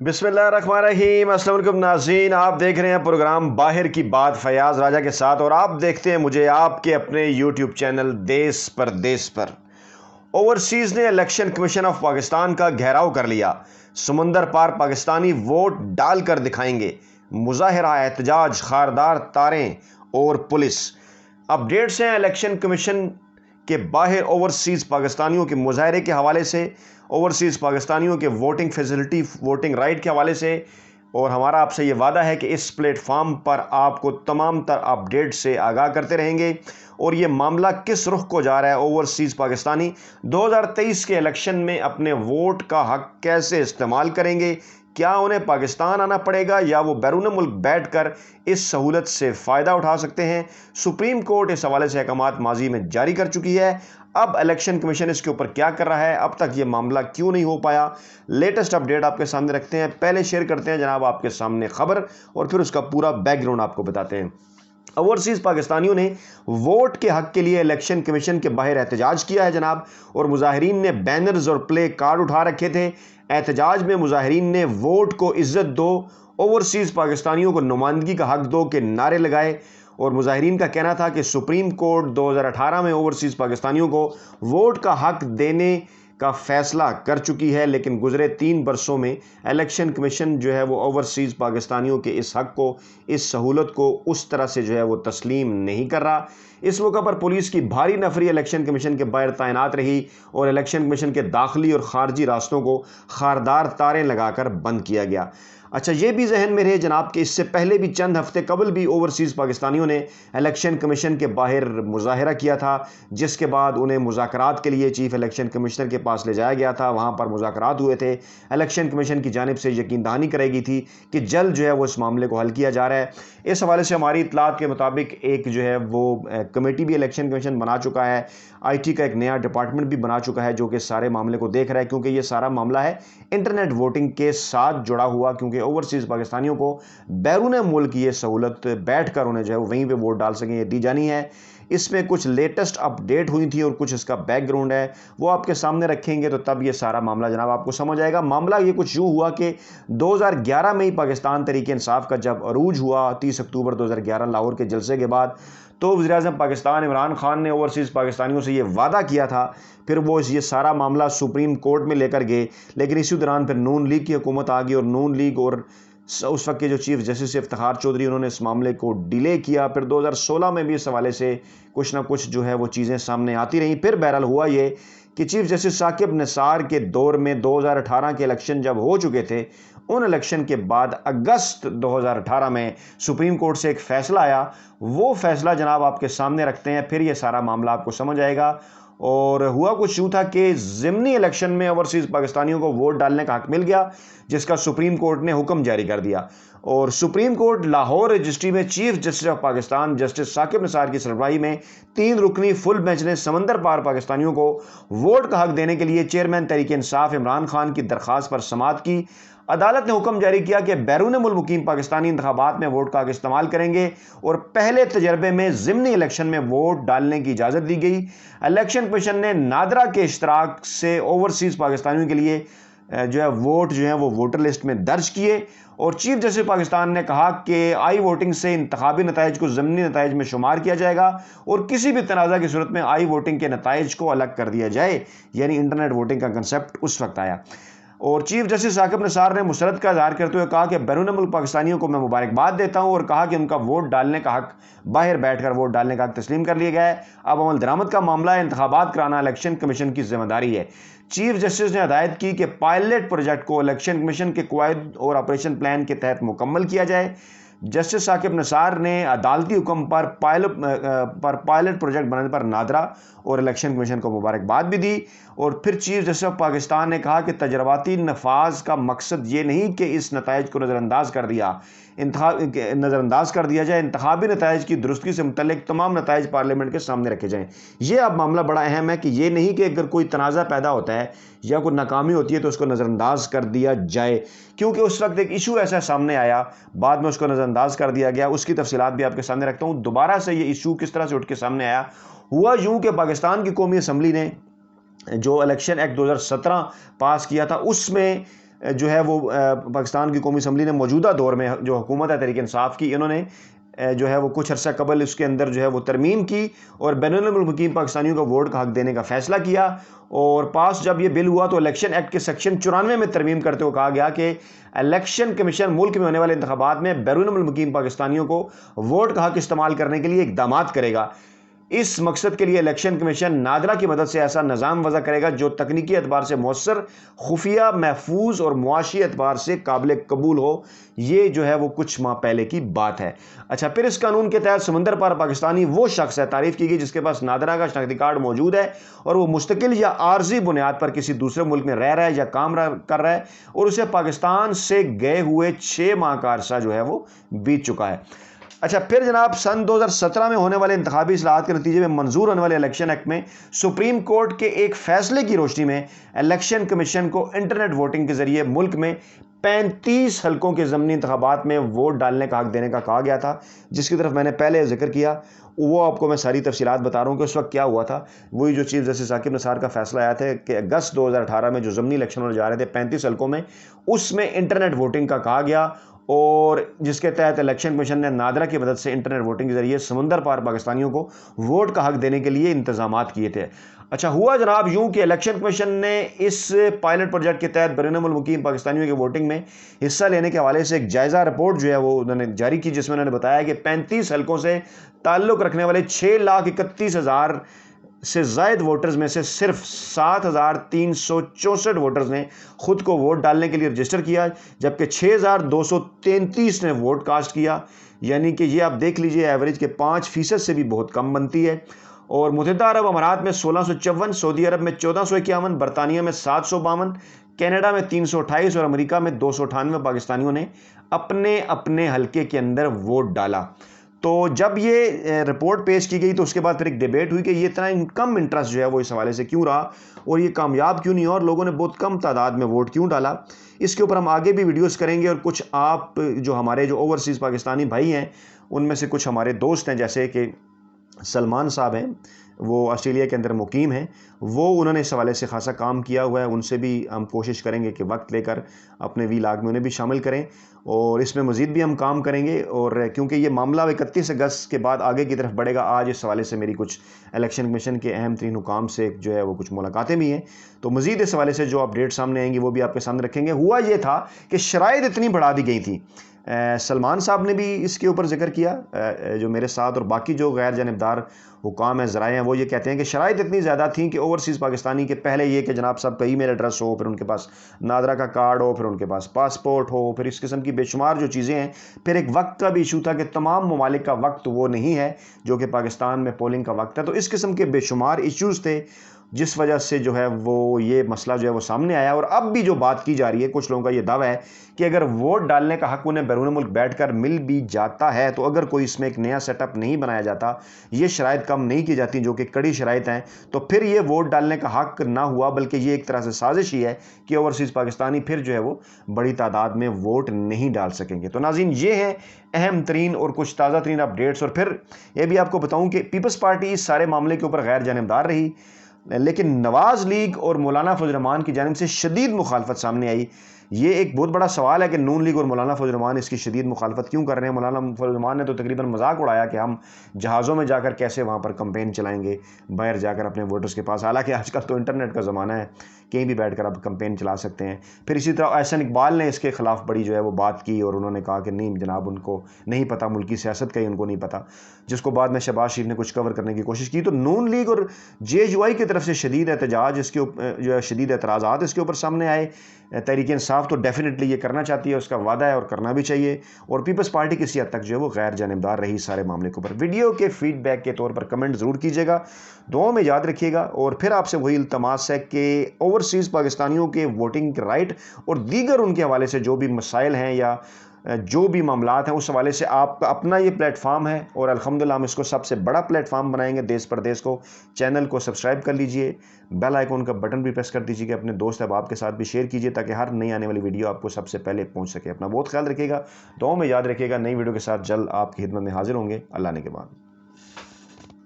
بسم اللہ الرحمن الرحیم۔ السلام علیکم ناظرین، آپ دیکھ رہے ہیں پروگرام باہر کی بات فیاض راجہ کے ساتھ، اور آپ دیکھتے ہیں مجھے آپ کے اپنے یوٹیوب چینل دیس پردیس پر۔ اوورسیز نے الیکشن کمیشن آف پاکستان کا گھیراؤ کر لیا، سمندر پار پاکستانی ووٹ ڈال کر دکھائیں گے، مظاہرہ، احتجاج، خاردار تاریں اور پولیس۔ اپڈیٹس ہیں الیکشن کمیشن کے باہر اوورسیز پاکستانیوں کے مظاہرے کے حوالے سے، اوورسیز پاکستانیوں کے ووٹنگ فیسلٹی، ووٹنگ رائٹ کے حوالے سے، اور ہمارا آپ سے یہ وعدہ ہے کہ اس پلیٹ فارم پر آپ کو تمام تر اپڈیٹ سے آگاہ کرتے رہیں گے۔ اور یہ معاملہ کس رخ کو جا رہا ہے، اوورسیز پاکستانی 2023 کے الیکشن میں اپنے ووٹ کا حق کیسے استعمال کریں گے؟ کیا انہیں پاکستان آنا پڑے گا یا وہ بیرون ملک بیٹھ کر اس سہولت سے فائدہ اٹھا سکتے ہیں؟ سپریم کورٹ اس حوالے سے احکامات ماضی میں جاری کر چکی ہے۔ اب الیکشن کمیشن اس کے اوپر کیا کر رہا ہے؟ اب تک یہ معاملہ کیوں نہیں ہو پایا؟ لیٹسٹ اپڈیٹ آپ کے سامنے رکھتے ہیں۔ پہلے شیئر کرتے ہیں جناب آپ کے سامنے خبر، اور پھر اس کا پورا بیک گراؤنڈ آپ کو بتاتے ہیں۔ اوورسیز پاکستانیوں نے ووٹ کے حق کے لیے الیکشن کمیشن کے باہر احتجاج کیا ہے جناب، اور مظاہرین نے بینرز اور پلے کارڈ اٹھا رکھے تھے۔ احتجاج میں مظاہرین نے ووٹ کو عزت دو، اوورسیز پاکستانیوں کو نمائندگی کا حق دو کے نعرے لگائے، اور مظاہرین کا کہنا تھا کہ سپریم کورٹ 2018 میں اوورسیز پاکستانیوں کو ووٹ کا حق دینے کا فیصلہ کر چکی ہے، لیکن گزرے 3 برسوں میں الیکشن کمیشن جو ہے وہ اوورسیز پاکستانیوں کے اس حق کو، اس سہولت کو اس طرح سے جو ہے وہ تسلیم نہیں کر رہا۔ اس موقع پر پولیس کی بھاری نفری الیکشن کمیشن کے باہر تعینات رہی، اور الیکشن کمیشن کے داخلی اور خارجی راستوں کو خاردار تاریں لگا کر بند کیا گیا۔ اچھا، یہ بھی ذہن میں رہے جناب کہ اس سے پہلے بھی چند ہفتے قبل بھی اوورسیز پاکستانیوں نے الیکشن کمیشن کے باہر مظاہرہ کیا تھا، جس کے بعد انہیں مذاکرات کے لیے چیف الیکشن کمشنر کے پاس لے جایا گیا تھا۔ وہاں پر مذاکرات ہوئے تھے، الیکشن کمیشن کی جانب سے یقین دہانی کرائی گئی تھی کہ جلد جو ہے وہ اس معاملے کو حل کیا جا رہا ہے۔ اس حوالے سے ہماری اطلاعات کے مطابق ایک جو ہے وہ کمیٹی بھی الیکشن کمیشن بنا چکا ہے، آئی ٹی کا ایک نیا ڈپارٹمنٹ بھی بنا چکا ہے جو کہ سارے معاملے کو دیکھ رہا ہے، کیونکہ یہ سارا معاملہ ہے انٹرنیٹ ووٹنگ کے ساتھ جڑا ہوا، کیونکہ اوورسیز پاکستانیوں کو بیرون ملک یہ سہولت بیٹھ کر انہیں جو ہے وہیں پہ ووٹ ڈال سکیں، یہ دی جانی ہے۔ اس میں کچھ لیٹسٹ اپڈیٹ ہوئی تھی اور کچھ اس کا بیک گراؤنڈ ہے، وہ آپ کے سامنے رکھیں گے تو تب یہ سارا معاملہ جناب آپ کو سمجھ آئے گا۔ معاملہ یہ کچھ یوں ہوا کہ 2011 میں ہی پاکستان تحریک انصاف کا جب عروج ہوا 30 اکتوبر 2011 لاہور کے جلسے کے بعد، تو وزیر اعظم پاکستان عمران خان نے اوورسیز پاکستانیوں سے یہ وعدہ کیا تھا، پھر وہ یہ سارا معاملہ سپریم کورٹ میں لے کر گئے، لیکن اسی دوران پھر نون لیگ کی حکومت آ گئی، اور نون لیگ اور اس وقت کے جو چیف جسٹس افتخار چودھری، انہوں نے اس معاملے کو ڈیلے کیا۔ پھر 2016 میں بھی اس حوالے سے کچھ نہ کچھ جو ہے وہ چیزیں سامنے آتی رہیں۔ پھر بہرحال ہوا یہ کہ چیف جسٹس ثاقب نثار کے دور میں 2018 کے الیکشن جب ہو چکے تھے، ان الیکشن کے بعد اگست 2018 میں سپریم کورٹ سے ایک فیصلہ آیا، وہ فیصلہ جناب آپ کے سامنے رکھتے ہیں، پھر یہ سارا معاملہ آپ کو سمجھ آئے گا۔ اور ہوا کچھ یوں تھا کہ ضمنی الیکشن میں اوورسیز پاکستانیوں کو ووٹ ڈالنے کا حق مل گیا، جس کا سپریم کورٹ نے حکم جاری کر دیا، اور سپریم کورٹ لاہور رجسٹری میں chief justice of Pakistan justice Saqib Nisar کی سربراہی میں 3 رکنی فل بینچ نے سمندر پار پاکستانیوں کو ووٹ کا حق دینے کے لیے چیئرمین تحریک انصاف عمران خان کی درخواست پر سماعت کی۔ عدالت نے حکم جاری کیا کہ بیرون ملک مقیم پاکستانی انتخابات میں ووٹ کا حق استعمال کریں گے، اور پہلے تجربے میں ضمنی الیکشن میں ووٹ ڈالنے کی اجازت دی گئی۔ الیکشن کمیشن نے نادرا کے اشتراک سے اوورسیز پاکستانیوں کے لیے جو ہے ووٹ جو ہیں وہ ووٹر لسٹ میں درج کیے، اور چیف جسٹس پاکستان نے کہا کہ آئی ووٹنگ سے انتخابی نتائج کو ضمنی نتائج میں شمار کیا جائے گا، اور کسی بھی تنازع کی صورت میں آئی ووٹنگ کے نتائج کو الگ کر دیا جائے، یعنی انٹرنیٹ ووٹنگ کا کنسیپٹ اس وقت آیا۔ اور چیف جسٹس ثاقب نثار نے مسرت کا اظہار کرتے ہوئے کہا کہ بیرون ملک پاکستانیوں کو میں مبارکباد دیتا ہوں، اور کہا کہ ان کا ووٹ ڈالنے کا حق، باہر بیٹھ کر ووٹ ڈالنے کا حق تسلیم کر لیا گیا ہے۔ اب عمل درآمد کا معاملہ ہے، انتخابات کرانا الیکشن کمیشن کی ذمہ داری ہے۔ چیف جسٹس نے ہدایت کی کہ پائلٹ پروجیکٹ کو الیکشن کمیشن کے قواعد اور آپریشن پلان کے تحت مکمل کیا جائے۔ جسٹس ثاقب نثار نے عدالتی حکم پر پائلٹ پروجیکٹ بنانے پر نادرا اور الیکشن کمیشن کو مبارکباد بھی دی، اور پھر چیف جسٹس آف پاکستان نے کہا کہ تجرباتی نفاذ کا مقصد یہ نہیں کہ اس نتائج کو نظر انداز کر دیا جائے، انتخابی نتائج کی درستگی سے متعلق تمام نتائج پارلیمنٹ کے سامنے رکھے جائیں۔ یہ اب معاملہ بڑا اہم ہے کہ یہ نہیں کہ اگر کوئی تنازع پیدا ہوتا ہے یا کوئی ناکامی ہوتی ہے تو اس کو نظر انداز کر دیا جائے، کیونکہ اس وقت ایک ایشو ایسا سامنے آیا، بعد میں اس کو نظر انداز کر دیا گیا، اس کی تفصیلات بھی آپ کے سامنے رکھتا ہوں۔ دوبارہ سے یہ ایشو کس طرح سے اٹھ کے سامنے آیا؟ ہوا یوں کہ پاکستان کی قومی اسمبلی نے جو الیکشن ایکٹ 2017 پاس کیا تھا، اس میں جو ہے وہ پاکستان کی قومی اسمبلی نے موجودہ دور میں جو حکومت ہے تحریک انصاف کی، انہوں نے جو ہے وہ کچھ عرصہ قبل اس کے اندر جو ہے وہ ترمیم کی اور بین الملکی پاکستانیوں کو ووٹ کا حق دینے کا فیصلہ کیا، اور پاس جب یہ بل ہوا تو الیکشن ایکٹ کے سیکشن 94 میں ترمیم کرتے ہوئے کہا گیا کہ الیکشن کمیشن ملک میں ہونے والے انتخابات میں بیرون الملکی پاکستانیوں کو ووٹ کا حق استعمال کرنے کے لیے اقدامات کرے گا۔ اس مقصد کے لیے الیکشن کمیشن نادرا کی مدد سے ایسا نظام وضع کرے گا جو تکنیکی اعتبار سے مؤثر، خفیہ، محفوظ اور معاشی اعتبار سے قابل قبول ہو۔ یہ جو ہے وہ کچھ ماہ پہلے کی بات ہے۔ اچھا، پھر اس قانون کے تحت سمندر پار پاکستانی وہ شخص ہے، تعریف کی گئی جس کے پاس نادرا کا شناختی کارڈ موجود ہے اور وہ مستقل یا عارضی بنیاد پر کسی دوسرے ملک میں رہ رہا ہے یا کام کر رہا ہے اور اسے پاکستان سے گئے ہوئے 6 ماہ کا عرصہ جو ہے وہ بیت چکا ہے۔ اچھا، پھر جناب سن 2017 میں ہونے والے انتخابی اصلاحات کے نتیجے میں منظور ہونے والے الیکشن ایکٹ میں سپریم کورٹ کے ایک فیصلے کی روشنی میں الیکشن کمیشن کو انٹرنیٹ ووٹنگ کے ذریعے ملک میں 35 حلقوں کے ضمنی انتخابات میں ووٹ ڈالنے کا حق دینے کا کہا گیا تھا، جس کی طرف میں نے پہلے ذکر کیا۔ وہ آپ کو میں ساری تفصیلات بتا رہا ہوں کہ اس وقت کیا ہوا تھا۔ وہی جو چیف جسٹس ثاقب نثار کا فیصلہ آیا تھا کہ اگست 2018 میں جو ضمنی الیکشن ہونے جا رہے تھے 35 حلقوں میں، اس میں انٹرنیٹ ووٹنگ کا کہا گیا، اور جس کے تحت الیکشن کمیشن نے نادرا کی مدد سے انٹرنیٹ ووٹنگ کے ذریعے سمندر پار پاکستانیوں کو ووٹ کا حق دینے کے لیے انتظامات کیے تھے۔ اچھا، ہوا جناب یوں کہ الیکشن کمیشن نے اس پائلٹ پروجیکٹ کے تحت بیرون ملکی پاکستانیوں کے ووٹنگ میں حصہ لینے کے حوالے سے ایک جائزہ رپورٹ جو ہے وہ انہوں نے جاری کی، جس میں انہوں نے بتایا کہ 35 حلقوں سے تعلق رکھنے والے 6,31,000 سے زائد ووٹرز میں سے صرف 7,364 ووٹرز نے خود کو ووٹ ڈالنے کے لیے رجسٹر کیا، جبکہ 6,233 نے ووٹ کاسٹ کیا، یعنی کہ یہ آپ دیکھ لیجئے ایوریج کے 5% سے بھی بہت کم بنتی ہے۔ اور متحدہ عرب امارات میں 1654، سعودی عرب میں 1451، برطانیہ میں 752، کینیڈا میں 328 اور امریکہ میں 298 پاکستانیوں نے اپنے اپنے حلقے کے اندر ووٹ ڈالا۔ تو جب یہ رپورٹ پیش کی گئی تو اس کے بعد پھر ایک ڈیبیٹ ہوئی کہ یہ اتنا کم انٹرسٹ جو ہے وہ اس حوالے سے کیوں رہا اور یہ کامیاب کیوں نہیں اور لوگوں نے بہت کم تعداد میں ووٹ کیوں ڈالا۔ اس کے اوپر ہم آگے بھی ویڈیوز کریں گے، اور کچھ آپ جو ہمارے جو اوورسیز پاکستانی بھائی ہیں ان میں سے کچھ ہمارے دوست ہیں، جیسے کہ سلمان صاحب ہیں، وہ آسٹریلیا کے اندر مقیم ہیں، وہ انہوں نے اس حوالے سے خاصا کام کیا ہوا ہے، ان سے بھی ہم کوشش کریں گے کہ وقت لے کر اپنے ویلاگ میں انہیں بھی شامل کریں، اور اس میں مزید بھی ہم کام کریں گے۔ اور کیونکہ یہ معاملہ 31 اگست کے بعد آگے کی طرف بڑھے گا، آج اس حوالے سے میری کچھ الیکشن کمیشن کے اہم ترین حکام سے جو ہے وہ کچھ ملاقاتیں بھی ہیں، تو مزید اس حوالے سے جو اپڈیٹ سامنے آئیں گی وہ بھی آپ کے سامنے رکھیں گے۔ ہوا یہ تھا کہ شرائط اتنی بڑھا دی گئی تھیں، سلمان صاحب نے بھی اس کے اوپر ذکر کیا، جو میرے ساتھ اور باقی جو غیر جانبدار حکام ہیں، ذرائع ہیں، وہ یہ کہتے ہیں کہ شرائط اتنی زیادہ تھیں کہ اوورسیز پاکستانی کے پہلے یہ کہ جناب صاحب کا ای میل ایڈریس ہو، پھر ان کے پاس نادرا کا کارڈ ہو، پھر ان کے پاس پاسپورٹ ہو، پھر اس قسم کی بے شمار جو چیزیں ہیں، پھر ایک وقت کا بھی ایشو تھا کہ تمام ممالک کا وقت وہ نہیں ہے جو کہ پاکستان میں پولنگ کا وقت ہے، تو اس قسم کے بے شمار ایشوز تھے، جس وجہ سے جو ہے وہ یہ مسئلہ جو ہے وہ سامنے آیا۔ اور اب بھی جو بات کی جا رہی ہے، کچھ لوگوں کا یہ دعویٰ ہے کہ اگر ووٹ ڈالنے کا حق انہیں بیرون ملک بیٹھ کر مل بھی جاتا ہے تو اگر کوئی اس میں ایک نیا سیٹ اپ نہیں بنایا جاتا، یہ شرائط کم نہیں کی جاتی جو کہ کڑی شرائط ہیں، تو پھر یہ ووٹ ڈالنے کا حق نہ ہوا، بلکہ یہ ایک طرح سے سازش ہی ہے کہ اوورسیز پاکستانی پھر جو ہے وہ بڑی تعداد میں ووٹ نہیں ڈال سکیں گے۔ تو ناظرین، یہ ہیں اہم ترین اور کچھ تازہ ترین اپڈیٹس۔ اور پھر یہ بھی آپ کو بتاؤں کہ پیپلز پارٹی اس سارے معاملے کے اوپر غیر جانبدار رہی، لیکن نواز لیگ اور مولانا فضل الرحمان کی جانب سے شدید مخالفت سامنے آئی۔ یہ ایک بہت بڑا سوال ہے کہ نون لیگ اور مولانا فضل الرحمان اس کی شدید مخالفت کیوں کر رہے ہیں۔ مولانا فضل الرحمان نے تو تقریباً مذاق اڑایا کہ ہم جہازوں میں جا کر کیسے وہاں پر کمپین چلائیں گے، باہر جا کر اپنے ووٹرز کے پاس، حالانکہ آج کل تو انٹرنیٹ کا زمانہ ہے، کہیں بھی بیٹھ کر آپ کمپین چلا سکتے ہیں۔ پھر اسی طرح احسن اقبال نے اس کے خلاف بڑی جو ہے وہ بات کی، اور انہوں نے کہا کہ نہیں جناب، ان کو نہیں پتہ، ملکی سیاست کا ہی ان کو نہیں پتہ، جس کو بعد میں شہباز شریف نے کچھ کور کرنے کی کوشش کی۔ تو نون لیگ اور JUI کی طرف سے شدید احتجاج، اس کے جو ہے شدید اعتراضات اس کے اوپر سامنے آئے۔ تحریک انصاف تو ڈیفینیٹلی یہ کرنا چاہتی ہے، اس کا وعدہ ہے اور کرنا بھی چاہیے، اور پیپلز پارٹی کسی حد تک جو ہے وہ غیر جانبدار رہی سارے معاملے کے اوپر۔ ویڈیو کے فیڈ بیک کے طور پر کمنٹ ضرور کیجیے گا، دعاؤں میں یاد رکھیے گا، اور پھر آپ سے وہی التماس ہے کہ اوورسیز پاکستانیوں کے ووٹنگ رائٹ اور دیگر ان کے حوالے سے جو بھی مسائل ہیں یا جو بھی معاملات ہیں، اس حوالے سے آپ کا اپنا یہ پلیٹ فارم ہے، اور الحمدللہ ہم اس کو سب سے بڑا پلیٹ فارم بنائیں گے دیس پردیس کو۔ چینل کو سبسکرائب کر لیجئے، بیل آئیکن کا بٹن بھی پریس کر دیجئے کہ اپنے دوست احباب کے ساتھ بھی شیئر کیجئے تاکہ ہر نئی آنے والی ویڈیو آپ کو سب سے پہلے پہنچ سکے۔ اپنا بہت خیال رکھیے گا، دعاؤں میں یاد رکھیے گا۔ نئی ویڈیو کے ساتھ جلد آپ کی خدمت میں حاضر ہوں گے۔ اللہ نے کے بعد۔